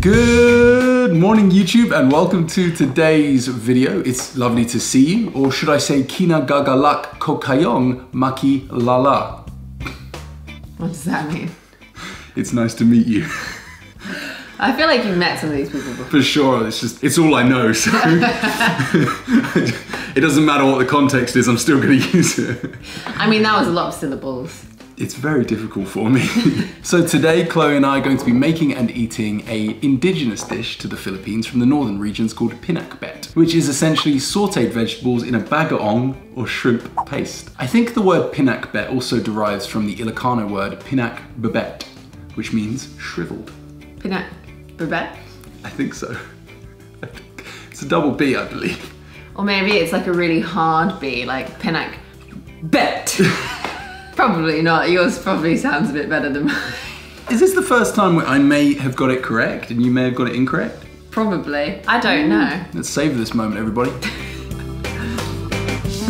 Good morning YouTube and welcome to today's video. It's lovely to see you, or should I say kinagagalak ko kayong makilala. What does that mean? It's nice to meet you. I feel like you've met some of these people before. For sure, it's all I know, so it doesn't matter what the context is, I'm still gonna use it. I mean, that was a lot of syllables. It's very difficult for me. So today, Chloe and I are going to be making and eating a indigenous dish to the Philippines from the northern regions called pinakbet, which is essentially sautéed vegetables in a bagoong or shrimp paste. I think the word pinakbet also derives from the Ilocano word pinakbet, which means shriveled. Pinakbet? I think so. It's a double B, I believe. Or maybe it's like a really hard B, like pinakbet. Probably not. Yours probably sounds a bit better than mine. Is this the first time I may have got it correct and you may have got it incorrect? Probably. I don't know. Let's savor this moment, everybody.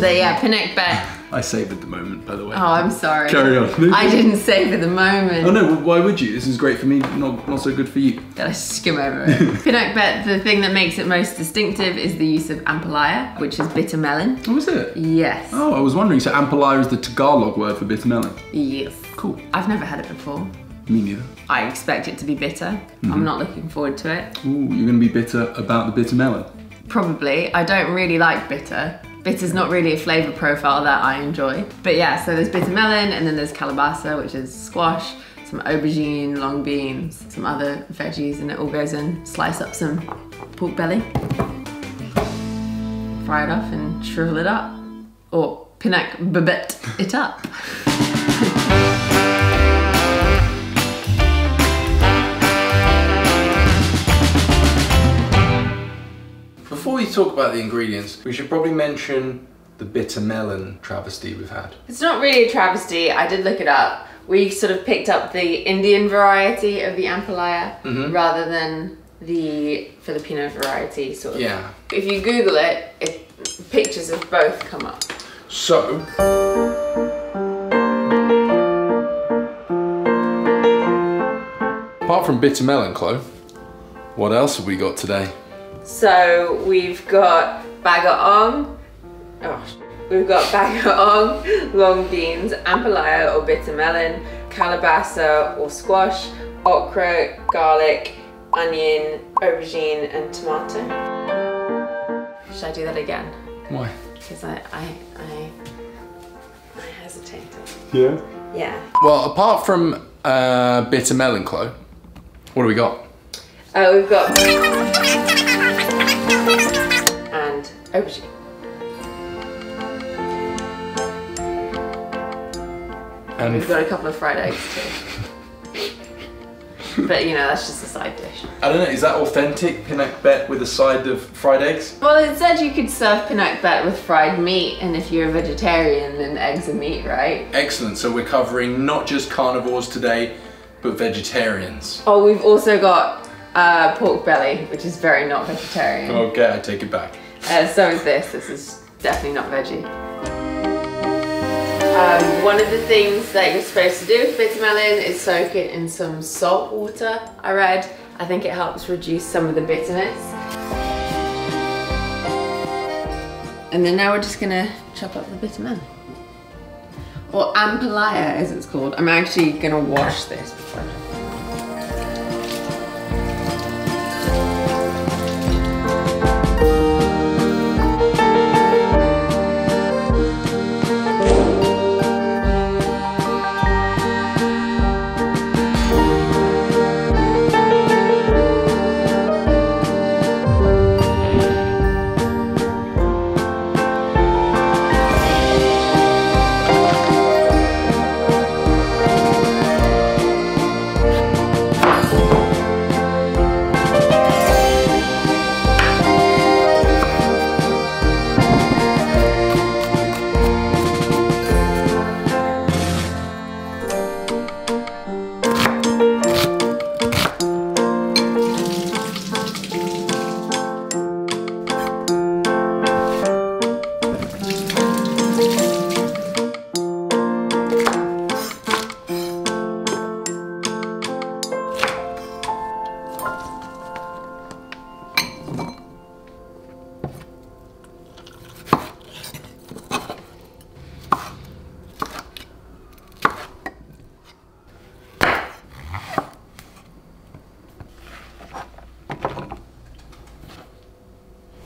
But yeah, pinakbet. I savored the moment, by the way. Oh, I'm sorry. Carry on. I didn't savor the moment. Oh no, why would you? This is great for me, not so good for you. Gotta skim over it. Pinakbet, the thing that makes it most distinctive is the use of ampalaya, which is bitter melon. Oh, is it? Yes. Oh, I was wondering, so ampalaya is the Tagalog word for bitter melon? Yes. Cool. I've never had it before. Me neither. I expect it to be bitter. I'm not looking forward to it. Ooh, you're gonna be bitter about the bitter melon? Probably. I don't really like bitter. Bitter's not really a flavour profile that I enjoy. But yeah, so there's bitter melon and then there's calabaza, which is squash, some aubergine, long beans, some other veggies, and it all goes in. Slice up some pork belly, fry it off and shrivel it up. Or pinakbet it up. Before we talk about the ingredients, we should probably mention the bitter melon travesty we've had. It's not really a travesty, I did look it up. We sort of picked up the Indian variety of the ampalaya rather than the Filipino variety, sort of. Yeah. If you Google it, pictures of both come up. So, apart from bitter melon, Chloe, what else have we got today? So we've got bagoong, long beans, ampalaya or bitter melon, calabaza or squash, okra, garlic, onion, aubergine and tomato. Should I do that again? Why? Because I hesitated. Yeah? Yeah. Well, apart from bitter melon, Chloe, what do we got? We've got and aubergine. And we've got a couple of fried eggs too. But you know, that's just a side dish. I don't know, is that authentic pinakbet with a side of fried eggs? Well, it said you could serve pinakbet with fried meat, and if you're a vegetarian, then eggs are meat, right? Excellent, so we're covering not just carnivores today, but vegetarians. Oh, we've also got pork belly, which is very not vegetarian. Okay, I take it back. So is this. This is definitely not veggie. One of the things that you're supposed to do with bitter melon is soak it in some salt water, I read. I think it helps reduce some of the bitterness. And then now we're just gonna chop up the bitter melon. Or ampalaya as it's called. I'm actually gonna wash this before.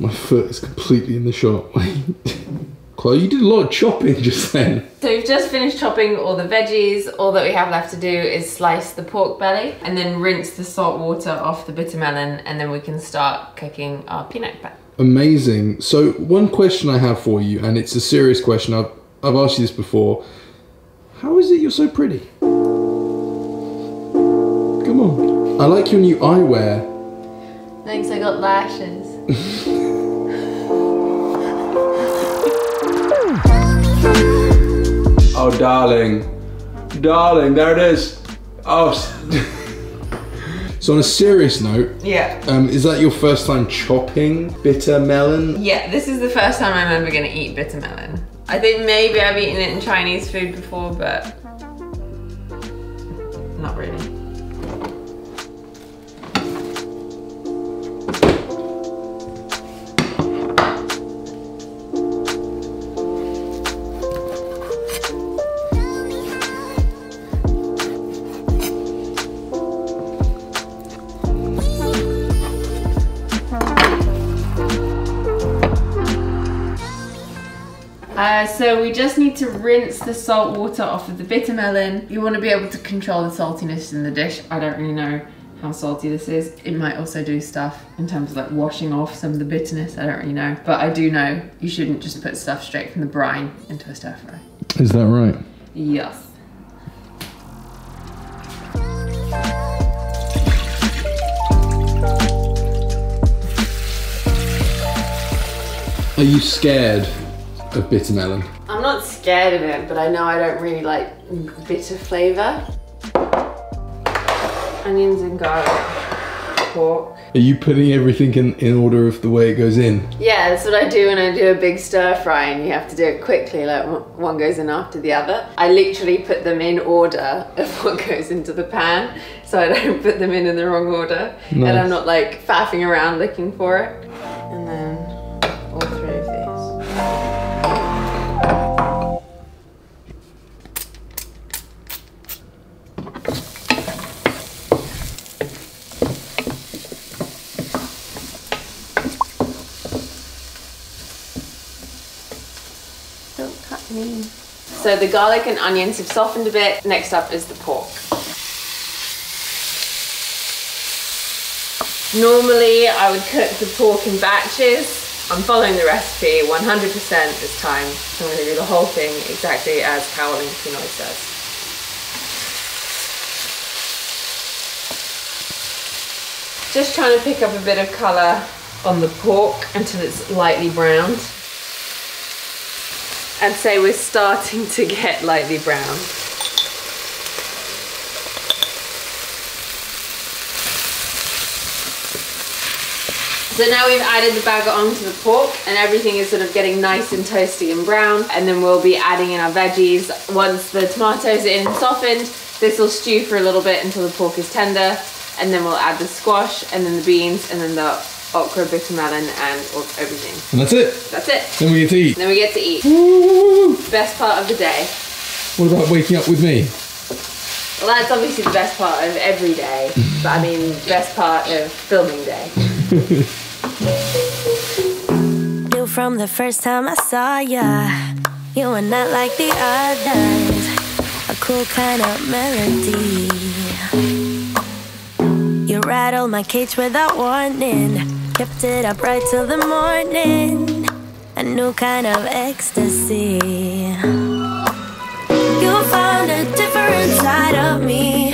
My foot is completely in the shot. Chloe, you did a lot of chopping just then. So we've just finished chopping all the veggies. All that we have left to do is slice the pork belly and then rinse the salt water off the bitter melon, and then we can start cooking our pinakbet. Amazing. So one question I have for you, and it's a serious question. I've asked you this before. How is it you're so pretty? Come on. I like your new eyewear. Thanks, I got lashes. Oh, darling. Darling, there it is. Oh. So on a serious note, yeah. Is that your first time chopping bitter melon? Yeah, this is the first time I'm ever gonna eat bitter melon. I think maybe I've eaten it in Chinese food before, but not really. So we just need to rinse the salt water off of the bitter melon. You want to be able to control the saltiness in the dish. I don't really know how salty this is. It might also do stuff in terms of like washing off some of the bitterness. I don't really know. But I do know you shouldn't just put stuff straight from the brine into a stir fry. Is that right? Yes. Are you scared of bitter melon? I'm not scared of it, but I know I don't really like bitter flavour. Onions and garlic, pork. Are you putting everything in order of the way it goes in? Yeah, that's what I do when I do a big stir fry, and you have to do it quickly, like one goes in after the other. I literally put them in order of what goes into the pan, so I don't put them in the wrong order. Nice. And I'm not like faffing around looking for it. And then all three of these. So the garlic and onions have softened a bit. Next up is the pork. Normally I would cook the pork in batches. I'm following the recipe 100% this time. So I'm going to do the whole thing exactly as Caroline Pinoy says. Just trying to pick up a bit of colour on the pork until it's lightly browned. I'd say we're starting to get lightly browned. So now we've added the bagoong to the pork and everything is sort of getting nice and toasty and brown, and then we'll be adding in our veggies. Once the tomatoes are in and softened, this will stew for a little bit until the pork is tender, and then we'll add the squash and then the beans and then the okra, bitter melon and aubergine. And that's it? That's it. Then we get to eat. Then we get to eat. Woo! Best part of the day. What about waking up with me? Well, that's obviously the best part of every day, but I mean, best part of filming day. Knew from the first time I saw ya, you were not like the others, a cool kind of melody. You rattled my cage without warning, kept it up right till the morning, a new kind of ecstasy. You found a different side of me,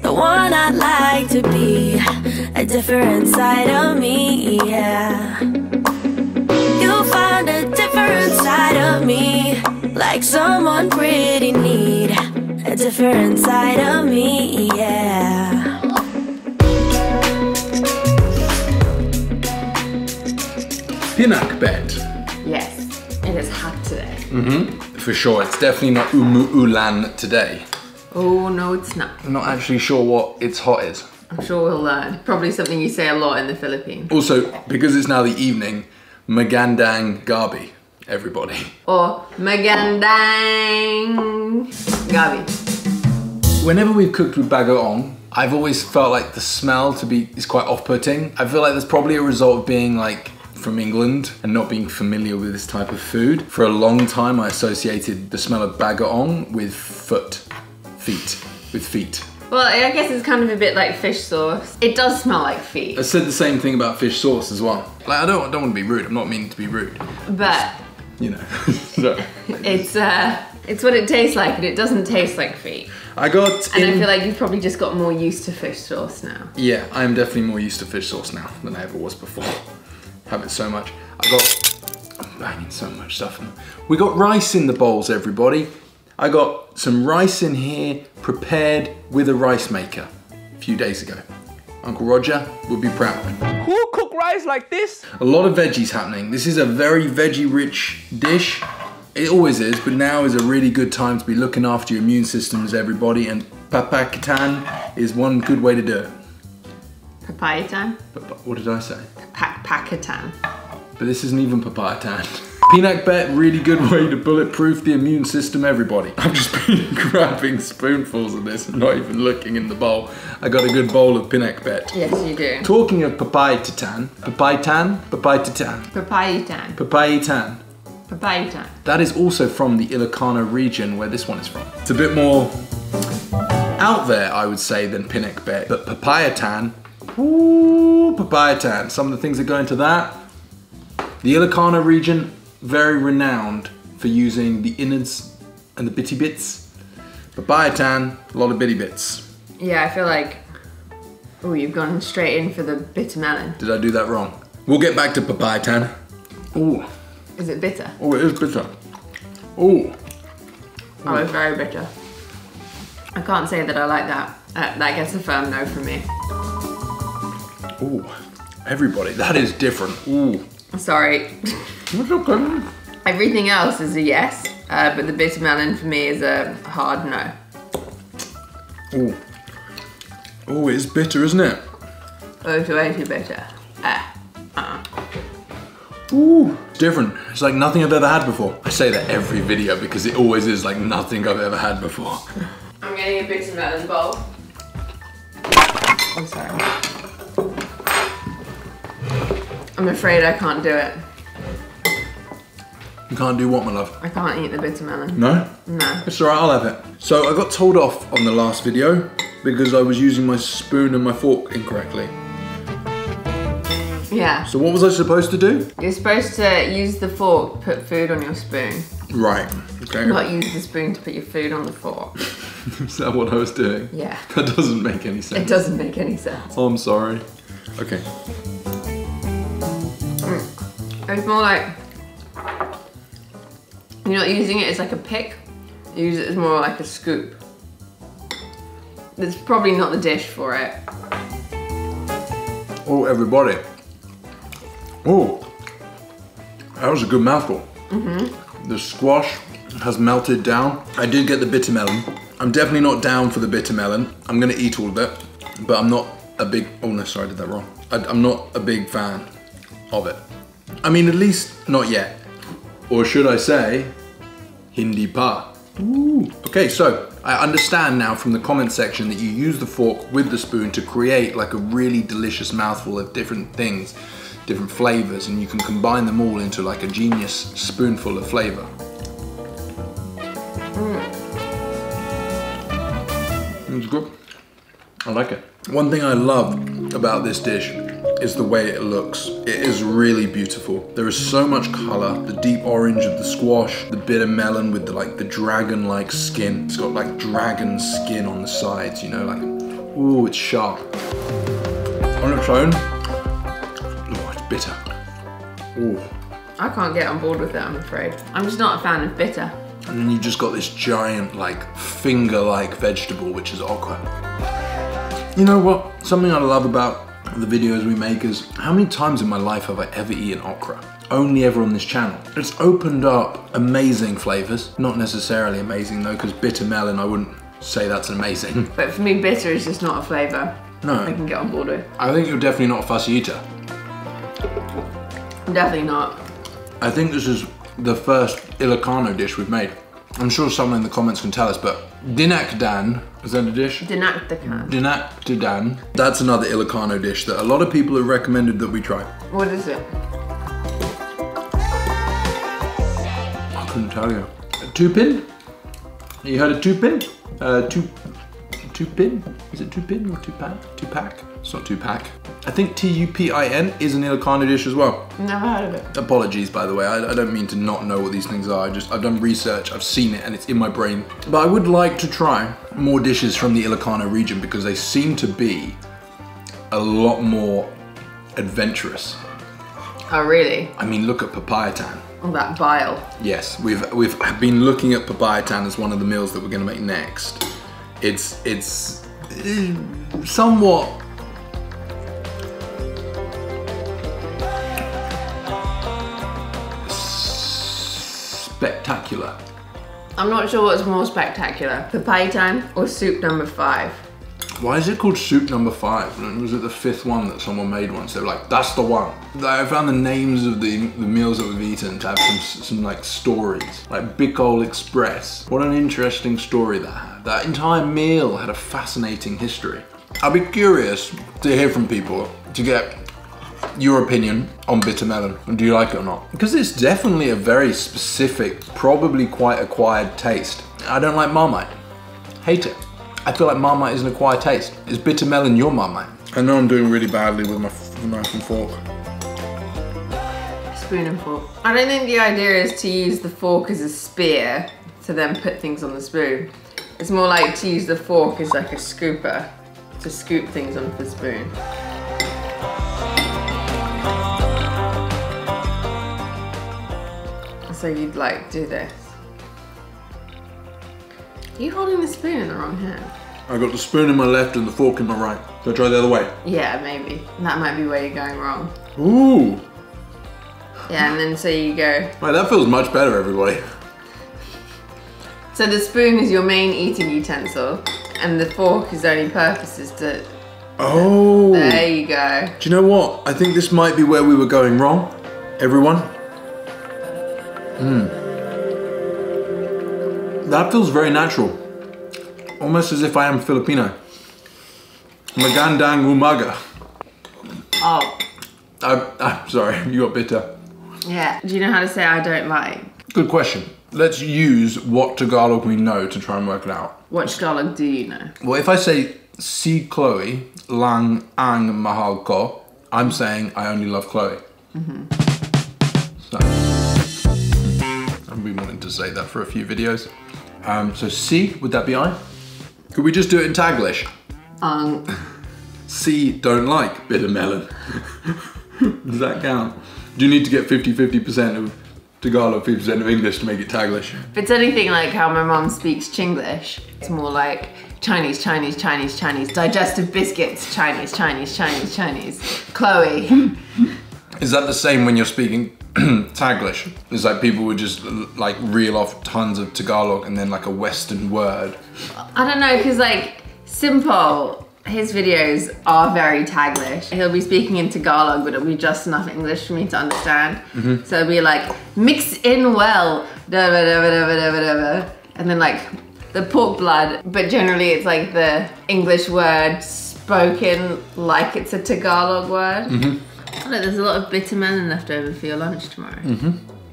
the one I'd like to be, a different side of me, yeah. You found a different side of me, like someone pretty neat, a different side of me, yeah. Pinakbet. Yes, it is hot today. For sure, it's definitely not ulan today. Oh, no, it's not. I'm not actually sure what it's hot is. I'm sure we'll learn. Probably something you say a lot in the Philippines. Also, because it's now the evening, magandang gabi, everybody. Or magandang gabi. Whenever we've cooked with bagoong, I've always felt like the smell is quite off-putting. I feel like that's probably a result of being like from England and not being familiar with this type of food, for a long time I associated the smell of bagoong with feet. Well, I guess it's kind of a bit like fish sauce. It does smell like feet. I said the same thing about fish sauce as well. Like, I don't want to be rude. I'm not meaning to be rude. But you know, so. It's what it tastes like, and it doesn't taste like feet. I feel like you've probably just got more used to fish sauce now. Yeah, I am definitely more used to fish sauce now than I ever was before. Have it so much. I'm banging so much stuff in them. We got rice in the bowls, everybody. I got some rice in here prepared with a rice maker a few days ago. Uncle Roger would be proud. Who cook rice like this? A lot of veggies happening. This is a very veggie-rich dish. It always is, but now is a really good time to be looking after your immune systems, everybody, and papakatan is one good way to do it. Papayatan? What did I say? Pakatan. But this isn't even papayatan. Pinakbet, really good way to bulletproof the immune system, everybody. I've just been grabbing spoonfuls of this and not even looking in the bowl. I got a good bowl of pinakbet. Yes, you do. Talking of papayatan. That is also from the Ilocano region where this one is from. It's a bit more out there, I would say, than pinakbet. But papayatan, ooh, papayatan. Some of the things that go into that. The Ilocano region, very renowned for using the innards and the bitty bits. Papayatan, a lot of bitty bits. Yeah, I feel like, oh, you've gone straight in for the bitter melon. Did I do that wrong? We'll get back to papayatan. Ooh. Is it bitter? Oh, it is bitter. Ooh. Oh, it's very bitter. I can't say that I like that. That gets a firm no from me. Ooh, everybody, that is different. Ooh. Sorry. It's okay. Everything else is a yes, but the bitter melon for me is a hard no. Ooh. Oh, it's bitter, isn't it? Oh, it's way too bitter. Ooh, it's different. It's like nothing I've ever had before. I say that every video because it always is like nothing I've ever had before. I'm getting a bitter melon bowl. I'm sorry. I'm afraid I can't do it. You can't do what, my love? I can't eat the bitter melon. No? No. It's alright, I'll have it. So I got told off on the last video because I was using my spoon and my fork incorrectly. Yeah. So what was I supposed to do? You're supposed to use the fork to put food on your spoon. Right, okay. Not use the spoon to put your food on the fork. Is that what I was doing? Yeah. That doesn't make any sense. It doesn't make any sense. Oh, I'm sorry. Okay. It's more like, you're not using it as like a pick, you use it as more like a scoop. It's probably not the dish for it. Oh, everybody. Oh, that was a good mouthful. Mm-hmm. The squash has melted down. I did get the bitter melon. I'm definitely not down for the bitter melon. I'm gonna eat all of it, but I'm not a big, oh no, sorry, I did that wrong. I'm not a big fan of it. I mean, at least not yet. Or should I say, hindi pa. Ooh. Okay, so I understand now from the comment section that you use the fork with the spoon to create like a really delicious mouthful of different things, different flavors, and you can combine them all into like a genius spoonful of flavor. It's good. I like it. One thing I love about this dish is the way it looks. It is really beautiful. There is so much color, the deep orange of the squash, the bitter melon with the dragon-like skin. It's got like dragon skin on the sides, you know, like, ooh, it's sharp. On its own, oh, it's bitter. Ooh. I can't get on board with it, I'm afraid. I'm just not a fan of bitter. And then you just got this giant, like, finger-like vegetable, which is okra. You know what? Something I love about the videos we make is how many times in my life have I ever eaten okra? Only ever on this channel. It's opened up amazing flavors. Not necessarily amazing though, because bitter melon, I wouldn't say that's amazing. But for me, bitter is just not a flavor No. I can get on board with. I think you're definitely not a fussy eater. Definitely not. I think this is the first Ilocano dish we've made. I'm sure someone in the comments can tell us, but dinakdan, is that a dish? Dinakdakan. Dinakdan. That's another Ilocano dish that a lot of people have recommended that we try. What is it? Couldn't tell you. A two-pin? You heard of two-pin? Two-pin? Is it two-pin or two-pack? Two-pack? It's not two-pack. I think T-U-P-I-N is an Ilocano dish as well. Never heard of it. Apologies, by the way. I don't mean to not know what these things are. I've done research, I've seen it, and it's in my brain. But I would like to try more dishes from the Ilocano region because they seem to be a lot more adventurous. Oh, really? I mean, look at papayatan. All that bile. Yes, we've been looking at papayatan as one of the meals that we're going to make next. It's somewhat spectacular. I'm not sure what's more spectacular, papayatan or soup number 5. Why is it called soup number 5? Was it the 5th one that someone made once? They were like, that's the one. I found the names of the meals that we've eaten to have some like stories. Like Bicol Express. What an interesting story that had. That entire meal had a fascinating history. I'd be curious to hear from people to get your opinion on bitter melon. Do you like it or not? Because it's definitely a very specific, probably quite acquired taste. I don't like Marmite. Hate it. I feel like Marmite is an acquired taste. Is bitter melon your Marmite? I know I'm doing really badly with my knife and fork. Spoon and fork. I don't think the idea is to use the fork as a spear to then put things on the spoon. It's more like to use the fork as like a scooper to scoop things onto the spoon. So you'd like do this. Are you holding the spoon in the wrong hand? I got the spoon in my left and the fork in my right. Should I try the other way? Yeah, maybe. That might be where you're going wrong. Ooh. Yeah, and then so you go. Right, that feels much better, everybody. So the spoon is your main eating utensil, and the fork is only purpose is to. Oh. There you go. Do you know what? I think this might be where we were going wrong, everyone. That feels very natural. Almost as if I am Filipino. Magandang umaga. Oh. I'm sorry, you got bitter. Yeah. Do you know how to say I don't like? Good question. Let's use what Tagalog we know to try and work it out. What Tagalog do you know? Well, if I say si Chloe lang ang mahal ko, I'm saying I only love Chloe. So, I've been wanting to say that for a few videos. So si, would that be I? Could we just do it in Taglish? Si don't like bitter melon. Does that count? Do you need to get 50% of Tagalog, 50% of English to make it Taglish? If it's anything like how my mom speaks Chinglish, it's more like Chinese, Chinese, Chinese, Chinese, digestive biscuits, Chinese, Chinese, Chinese, Chinese, Chloe. Is that the same when you're speaking Taglish? It's like people would just like reel off tons of Tagalog and then like a Western word. I don't know, because like Simple, his videos are very Taglish. He'll be speaking in Tagalog, but it'll be just enough English for me to understand. So it'll be like, mix in well, da -ba -da -ba -da -ba -da -ba -da -ba. And then like the pork blood, but generally it's like the English word spoken like it's a Tagalog word. Look, there's a lot of bitter melon left over for your lunch tomorrow.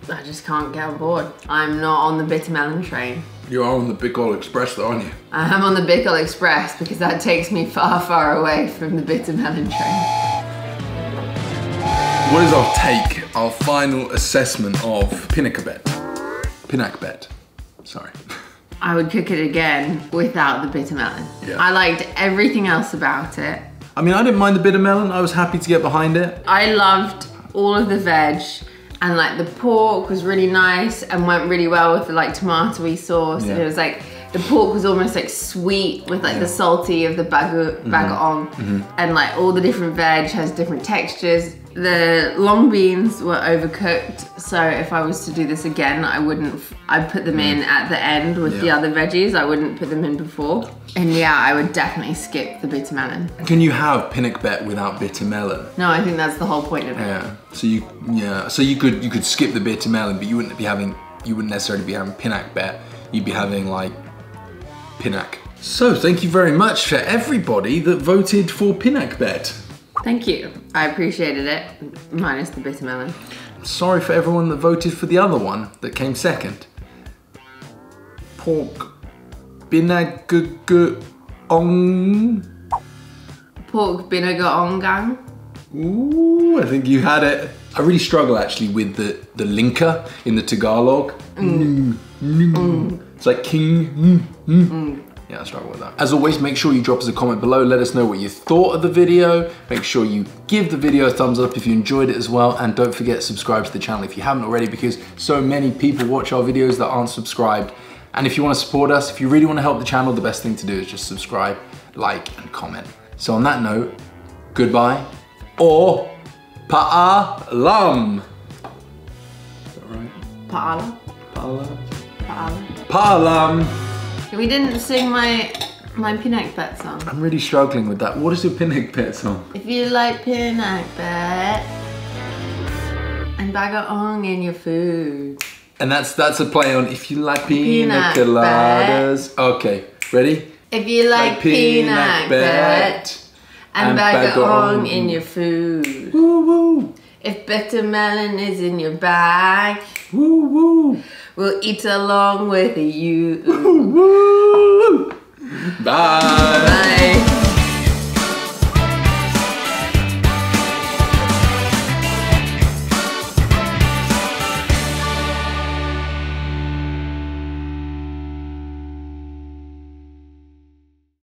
I just can't get on board. I'm not on the bitter melon train. You are on the Bicol Express though, aren't you? I'm on the Bicol Express because that takes me far, far away from the bitter melon train. What is our take, our final assessment of Pinakbet? Sorry. I would cook it again without the bitter melon. Yeah. I liked everything else about it. I mean, I didn't mind the bitter melon. I was happy to get behind it. I loved all of the veg, and like the pork was really nice and went really well with the like tomatoey sauce. And it was like, the pork was almost like sweet with like the salty of the bagoong. And like all the different veg has different textures. The long beans were overcooked, so if I was to do this again, I'd put them in at the end with the other veggies. I wouldn't put them in before. And yeah, I would definitely skip the bitter melon. Can you have Pinakbet without bitter melon? No, I think that's the whole point of it. Yeah. So you could skip the bitter melon, but you wouldn't necessarily be having Pinakbet. You'd be having like Pinak. So thank you very much for everybody that voted for Pinakbet. Thank you. I appreciated it, minus the bitter melon. sorry for everyone that voted for the other one that came second. Pork Pinakbet. Pork binagoong. Ooh, I think you had it. I really struggle actually with the linker in the Tagalog. It's like king. Yeah, I struggle with that. As always, make sure you drop us a comment below. Let us know what you thought of the video. Make sure you give the video a thumbs up if you enjoyed it as well. And don't forget to subscribe to the channel if you haven't already, because so many people watch our videos that aren't subscribed. And if you want to support us, if you really want to help the channel, the best thing to do is just subscribe, like, and comment. So on that note, goodbye, or paalam. Is that right? Pa'ala. Paalam. Pa'ala. Paalam. We didn't sing my Pinakbet song. I'm really struggling with that. What is your Pinakbet song? If you like Pinakbet and bagoong in your food. And that's a play on if you like pina coladas. Okay, ready? If you like Pinakbet and bagoong in your food. Woo woo. If bitter melon is in your bag. Woo woo. We'll eat along with you. Woo woo. Bye. Bye.